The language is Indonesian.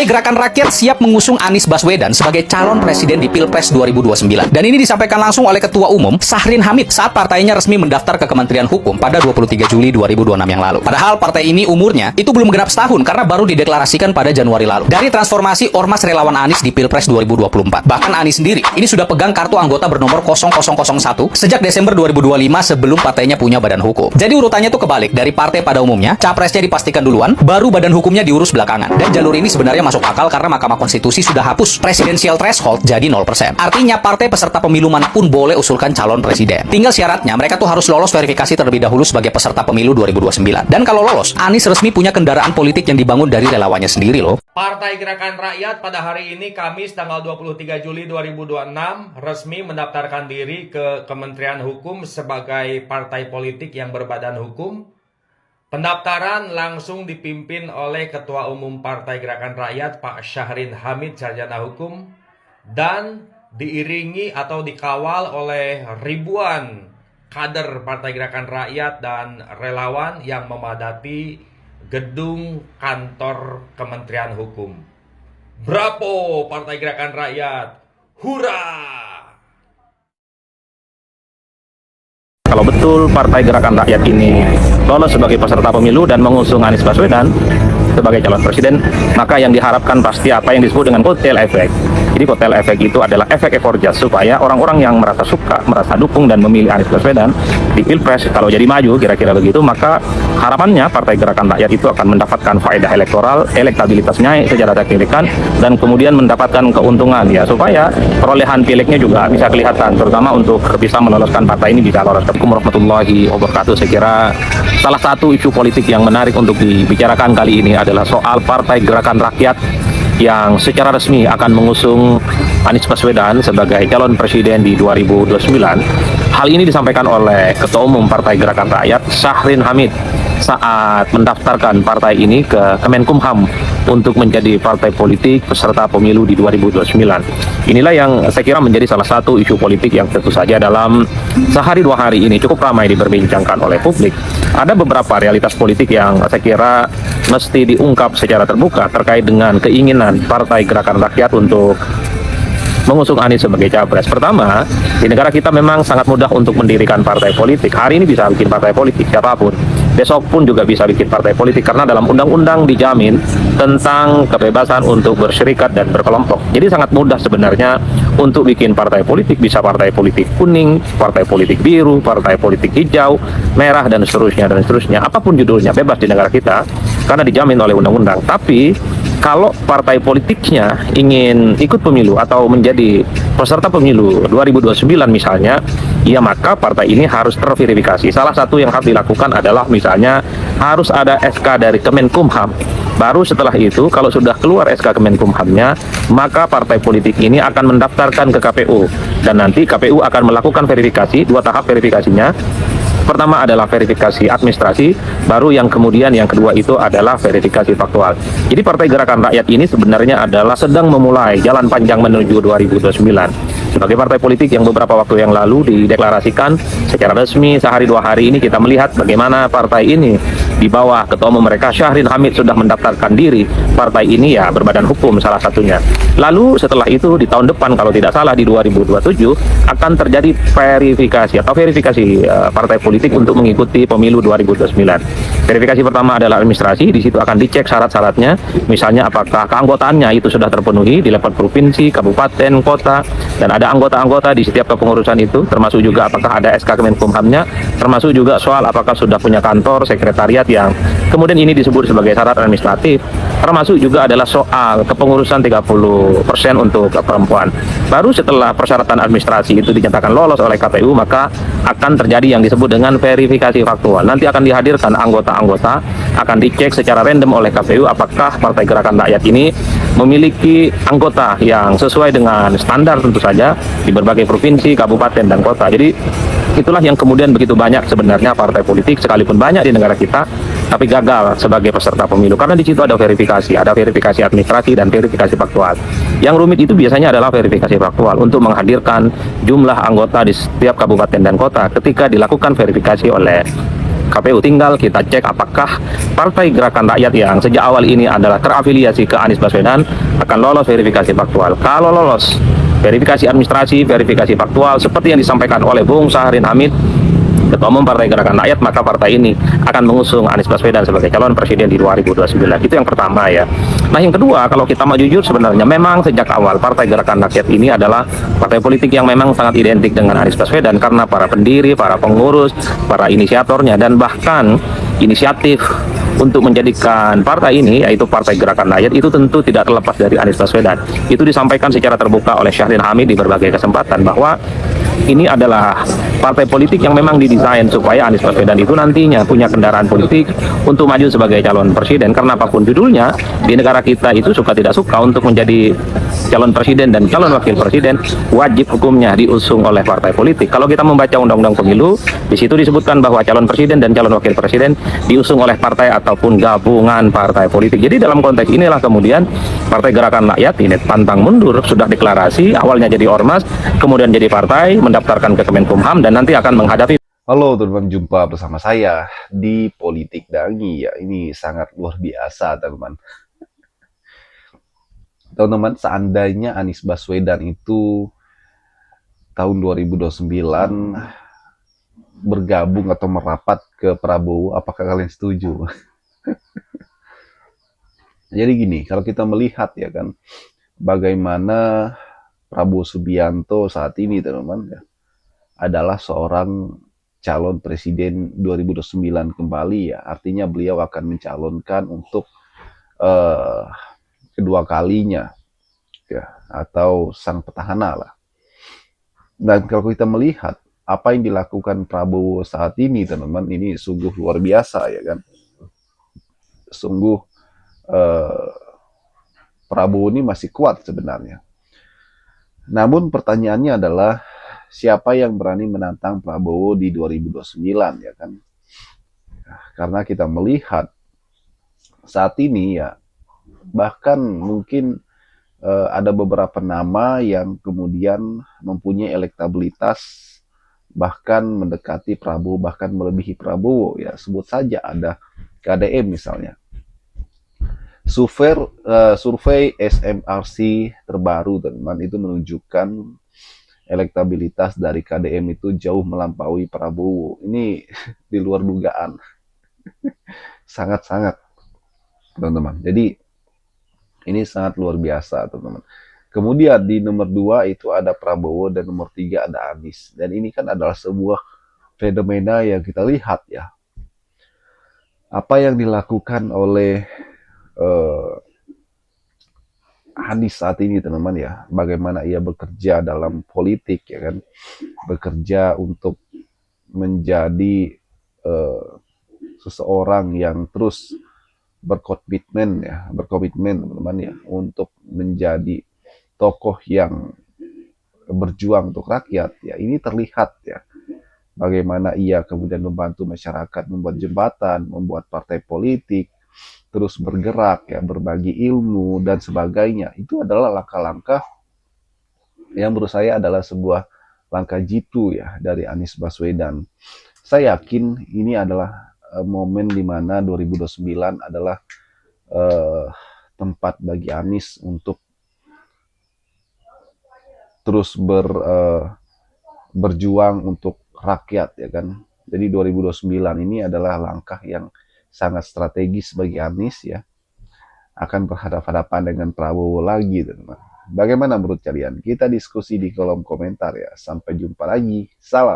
Partai Gerakan Rakyat siap mengusung Anies Baswedan sebagai calon presiden di Pilpres 2029. Dan ini disampaikan langsung oleh Ketua Umum Syahrin Hamid saat partainya resmi mendaftar ke Kementerian Hukum pada 23 Juli 2026 yang lalu. Padahal partai ini umurnya itu belum genap setahun karena baru dideklarasikan pada Januari lalu. Dari transformasi Ormas Relawan Anies di Pilpres 2024. Bahkan Anies sendiri ini sudah pegang kartu anggota bernomor 0001 sejak Desember 2025 sebelum partainya punya badan hukum. Jadi urutannya tuh kebalik. Dari partai pada umumnya, capresnya dipastikan duluan, baru badan hukumnya diurus belakangan. Dan jalur ini sebenarnya masuk akal karena Mahkamah Konstitusi sudah hapus presidensial threshold jadi 0%. Artinya partai peserta pemilu manapun boleh usulkan calon presiden. Tinggal syaratnya mereka tuh harus lolos verifikasi terlebih dahulu sebagai peserta pemilu 2029. Dan kalau lolos, Anies resmi punya kendaraan politik yang dibangun dari relawannya sendiri loh. Partai Gerakan Rakyat pada hari ini Kamis tanggal 23 Juli 2026 resmi mendaftarkan diri ke Kementerian Hukum sebagai partai politik yang berbadan hukum. Pendaftaran langsung dipimpin oleh Ketua Umum Partai Gerakan Rakyat Pak Syahrin Hamid Sarjana Hukum dan diiringi atau dikawal oleh ribuan kader Partai Gerakan Rakyat dan relawan yang memadati gedung kantor Kementerian Hukum. Bravo Partai Gerakan Rakyat, hura! Kalau betul Partai Gerakan Rakyat ini lolos sebagai peserta pemilu dan mengusung Anies Baswedan sebagai calon presiden, maka yang diharapkan pasti apa yang disebut dengan kotel efek. Jadi kotel efek itu adalah efek ekor jas supaya orang-orang yang merasa suka, merasa dukung dan memilih Anies Baswedan di Pilpres kalau jadi maju kira-kira begitu, maka harapannya Partai Gerakan Rakyat itu akan mendapatkan faedah elektoral, elektabilitasnya secara signifikan dan kemudian mendapatkan keuntungan ya supaya perolehan pileknya juga bisa kelihatan, terutama untuk bisa meloloskan partai ini bisa lolos. Assalamualaikum warahmatullahi wabarakatuh. Saya kira salah satu isu politik yang menarik untuk dibicarakan kali ini adalah soal Partai Gerakan Rakyat yang secara resmi akan mengusung Anies Baswedan sebagai calon presiden di 2029. Hal ini disampaikan oleh Ketua Umum Partai Gerakan Rakyat Syahrin Hamid saat mendaftarkan partai ini ke Kemenkumham untuk menjadi partai politik peserta pemilu di 2029. Inilah yang saya kira menjadi salah satu isu politik yang tentu saja dalam sehari dua hari ini cukup ramai diperbincangkan oleh publik. Ada beberapa realitas politik yang saya kira mesti diungkap secara terbuka terkait dengan keinginan Partai Gerakan Rakyat untuk mengusung Anies sebagai capres. Pertama, di negara kita memang sangat mudah untuk mendirikan partai politik. Hari ini bisa bikin partai politik siapapun. Besok pun juga bisa bikin partai politik karena dalam undang-undang dijamin tentang kebebasan untuk berserikat dan berkelompok. Jadi sangat mudah sebenarnya untuk bikin partai politik, bisa partai politik kuning, partai politik biru, partai politik hijau, merah dan seterusnya dan seterusnya. Apapun judulnya bebas di negara kita karena dijamin oleh undang-undang. Tapi kalau partai politiknya ingin ikut pemilu atau menjadi peserta pemilu 2029 misalnya, ya maka partai ini harus terverifikasi. Salah satu yang harus dilakukan adalah misalnya harus ada SK dari Kemenkumham. Baru setelah itu kalau sudah keluar SK Kemenkumhamnya, maka partai politik ini akan mendaftarkan ke KPU. Dan nanti KPU akan melakukan verifikasi, dua tahap verifikasinya. Pertama adalah verifikasi administrasi, baru yang kemudian yang kedua itu adalah verifikasi faktual. Jadi Partai Gerakan Rakyat ini sebenarnya adalah sedang memulai jalan panjang menuju 2029. Sebagai partai politik yang beberapa waktu yang lalu dideklarasikan secara resmi sehari dua hari ini kita melihat bagaimana partai ini di bawah Ketua Umum mereka Syahrin Hamid sudah mendaftarkan diri. Partai ini ya berbadan hukum salah satunya. Lalu setelah itu di tahun depan kalau tidak salah di 2027 akan terjadi verifikasi partai politik untuk mengikuti pemilu 2029. Verifikasi pertama adalah administrasi, di situ akan dicek syarat-syaratnya, misalnya apakah keanggotaannya itu sudah terpenuhi di level provinsi, kabupaten, kota, dan ada anggota-anggota di setiap kepengurusan itu, termasuk juga apakah ada SK Kemenkumhamnya, termasuk juga soal apakah sudah punya kantor, sekretariat yang kemudian ini disebut sebagai syarat administratif, termasuk juga adalah soal kepengurusan 30% untuk perempuan. Baru setelah persyaratan administrasi itu dinyatakan lolos oleh KPU, maka akan terjadi yang disebut dengan verifikasi faktual. Nanti akan dihadirkan anggota-anggota, akan dicek secara random oleh KPU apakah Partai Gerakan Rakyat ini memiliki anggota yang sesuai dengan standar tentu saja di berbagai provinsi, kabupaten, dan kota. Jadi itulah yang kemudian begitu banyak sebenarnya partai politik sekalipun banyak di negara kita tapi gagal sebagai peserta pemilu karena di situ ada verifikasi administrasi dan verifikasi faktual. Yang rumit itu biasanya adalah verifikasi faktual untuk menghadirkan jumlah anggota di setiap kabupaten dan kota ketika dilakukan verifikasi oleh KPU. Tinggal kita cek apakah Partai Gerakan Rakyat yang sejak awal ini adalah terafiliasi ke Anies Baswedan akan lolos verifikasi faktual. Kalau lolos verifikasi administrasi, verifikasi faktual seperti yang disampaikan oleh Bung Sahrin Hamid, Ketua Umum Partai Gerakan Rakyat, maka partai ini akan mengusung Anies Baswedan sebagai calon presiden di 2029. Itu yang pertama ya. Nah yang kedua, kalau kita mau jujur sebenarnya memang sejak awal Partai Gerakan Rakyat ini adalah partai politik yang memang sangat identik dengan Anies Baswedan karena para pendiri, para pengurus, para inisiatornya, dan bahkan inisiatif untuk menjadikan partai ini, yaitu Partai Gerakan Rakyat, itu tentu tidak terlepas dari Anies Baswedan. Itu disampaikan secara terbuka oleh Syahrin Hamid di berbagai kesempatan bahwa ini adalah partai politik yang memang didesain supaya Anies Baswedan itu nantinya punya kendaraan politik untuk maju sebagai calon presiden. Karena apapun judulnya, di negara kita itu suka tidak suka untuk menjadi calon presiden dan calon wakil presiden, wajib hukumnya diusung oleh partai politik. Kalau kita membaca Undang-Undang Pemilu, di situ disebutkan bahwa calon presiden dan calon wakil presiden diusung oleh partai ataupun gabungan partai politik. Jadi dalam konteks inilah kemudian Partai Gerakan Rakyat ini pantang mundur, sudah deklarasi, awalnya jadi ormas, kemudian jadi partai, mendaftarkan ke Kemenkumham, dan nanti akan menghadapi. Halo teman-teman, jumpa bersama saya di Politik Dangi ya. Ini sangat luar biasa teman-teman. Teman-teman, seandainya Anies Baswedan itu tahun 2029 bergabung atau merapat ke Prabowo, apakah kalian setuju? Jadi gini, kalau kita melihat ya kan, bagaimana Prabowo Subianto saat ini teman-teman ya, adalah seorang calon presiden 2029 kembali ya. Artinya beliau akan mencalonkan untuk kedua kalinya ya, atau sang petahana lah. Dan kalau kita melihat apa yang dilakukan Prabowo saat ini teman-teman, ini sungguh luar biasa ya kan. Sungguh Prabowo ini masih kuat sebenarnya. Namun pertanyaannya adalah siapa yang berani menantang Prabowo di 2029 ya kan? Karena kita melihat saat ini ya, bahkan mungkin ada beberapa nama yang kemudian mempunyai elektabilitas bahkan mendekati Prabowo, bahkan melebihi Prabowo ya. Sebut saja ada KDM misalnya. Survei SMRC terbaru teman-teman itu menunjukkan elektabilitas dari KDM itu jauh melampaui Prabowo. Ini di luar dugaan. Sangat-sangat teman-teman. Jadi ini sangat luar biasa teman-teman. Kemudian di nomor 2 itu ada Prabowo dan nomor 3 ada Anies. Dan ini kan adalah sebuah fenomena yang kita lihat ya. Apa yang dilakukan oleh Anies saat ini teman-teman ya, bagaimana ia bekerja dalam politik ya kan, bekerja untuk menjadi seseorang yang terus berkomitmen teman-teman ya, untuk menjadi tokoh yang berjuang untuk rakyat ya. Ini terlihat ya, bagaimana ia kemudian membantu masyarakat, membuat jembatan, membuat partai politik, terus bergerak ya, berbagi ilmu dan sebagainya. Itu adalah langkah-langkah yang menurut saya adalah sebuah langkah jitu ya dari Anies Baswedan. Saya yakin ini adalah momen di mana 2029 adalah tempat bagi Anies untuk terus berjuang untuk rakyat ya kan. Jadi 2029 ini adalah langkah yang sangat strategis bagi Anies ya, akan berhadapan-hadapan dengan Prabowo lagi teman-teman. Bagaimana menurut kalian? Kita diskusi di kolom komentar ya. Sampai jumpa lagi. Salam.